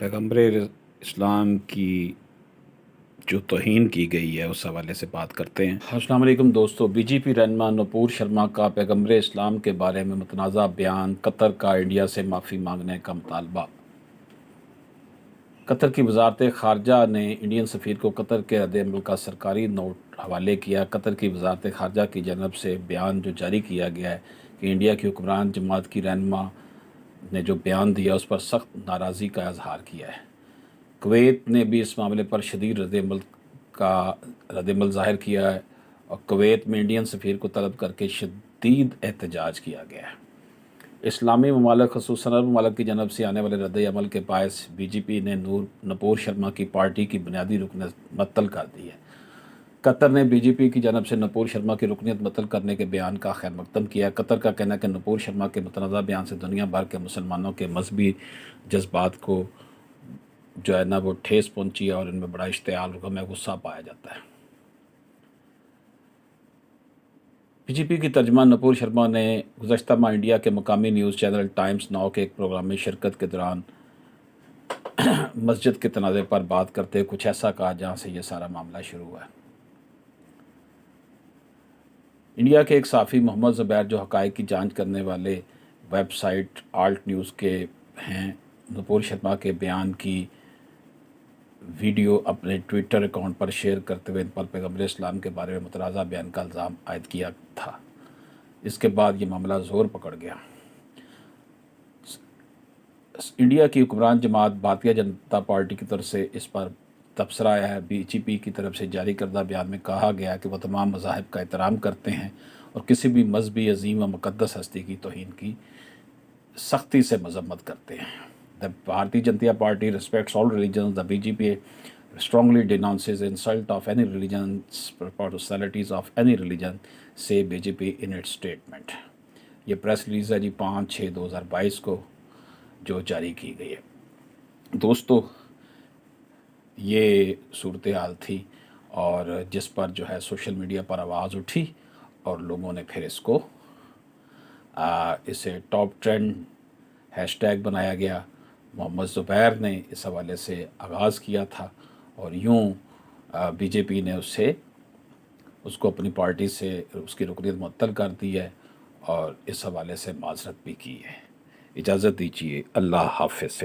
پیغمبر اسلام کی جو توہین کی گئی ہے اس حوالے سے بات کرتے ہیں۔ السلام علیکم دوستو، بی جے پی رہنما نپور شرما کا پیغمبر اسلام کے بارے میں متنازع بیان، قطر کا انڈیا سے معافی مانگنے کا مطالبہ۔ قطر کی وزارت خارجہ نے انڈین سفیر کو قطر کے رد عمل کا سرکاری نوٹ حوالے کیا۔ قطر کی وزارت خارجہ کی جانب سے بیان جو جاری کیا گیا ہے کہ انڈیا کی حکمران جماعت کی رہنما نے جو بیان دیا اس پر سخت ناراضی کا اظہار کیا ہے۔ کویت نے بھی اس معاملے پر شدید رد عمل ظاہر کیا ہے اور کویت میں انڈین سفیر کو طلب کر کے شدید احتجاج کیا گیا ہے۔ اسلامی ممالک خصوصاً عرب ممالک کی جانب سے آنے والے رد عمل کے باعث بی جے پی نے نپور شرما کی پارٹی کی بنیادی رکنیت معطل کر دی ہے۔ قطر نے بی جے پی کی جانب سے نپور شرما کی رکنیت معطل کرنے کے بیان کا خیر مقدم کیا ہے۔ قطر کا کہنا ہے کہ نپور شرما کے متنازع بیان سے دنیا بھر کے مسلمانوں کے مذہبی جذبات کو جو ہے نا وہ ٹھیس پہنچی ہے اور ان میں بڑا اشتعال غم غصہ پایا جاتا ہے۔ بی جے پی کی ترجمان نپور شرما نے گزشتہ ماہ انڈیا کے مقامی نیوز چینل ٹائمز ناؤ کے ایک پروگرام میں شرکت کے دوران مسجد کے تنازع پر بات کرتے ہوئے کچھ ایسا کہا جہاں سے یہ سارا معاملہ شروع ہوا ہے۔ انڈیا کے ایک صحافی محمد زبیر جو حقائق کی جانچ کرنے والے ویب سائٹ آلٹ نیوز کے ہیں، نپور شرما کے بیان کی ویڈیو اپنے ٹویٹر اکاؤنٹ پر شیئر کرتے ہوئے ان پر پیغمبر اسلام کے بارے میں متنازع بیان کا الزام عائد کیا تھا۔ اس کے بعد یہ معاملہ زور پکڑ گیا۔ انڈیا کی حکمران جماعت بھارتیہ جنتا پارٹی کی طرف سے اس پر تبصرہ آیا ہے۔ بی جے پی کی طرف سے جاری کردہ بیان میں کہا گیا کہ وہ تمام مذاہب کا احترام کرتے ہیں اور کسی بھی مذہبی عظیم و مقدس ہستی کی توہین کی سختی سے مذمت کرتے ہیں۔ The Bharatiya Janata Party respects all religions. The BJP strongly denounces insult of any religion, partialities of any religion, say BJP in its statement. یہ پریس ریلیز ہے جی 5/6/2022 کو جو جاری کی گئی ہے۔ دوستو، یہ صورتحال تھی اور جس پر جو ہے سوشل میڈیا پر آواز اٹھی اور لوگوں نے پھر اس کو اسے ٹاپ ٹرینڈ ہیش ٹیگ بنایا گیا۔ محمد زبیر نے اس حوالے سے آغاز کیا تھا اور یوں بی جے پی نے اس کو اپنی پارٹی سے اس کی رکنیت معطل کر دی ہے اور اس حوالے سے معذرت بھی کی ہے۔ اجازت دیجیے، اللہ حافظ۔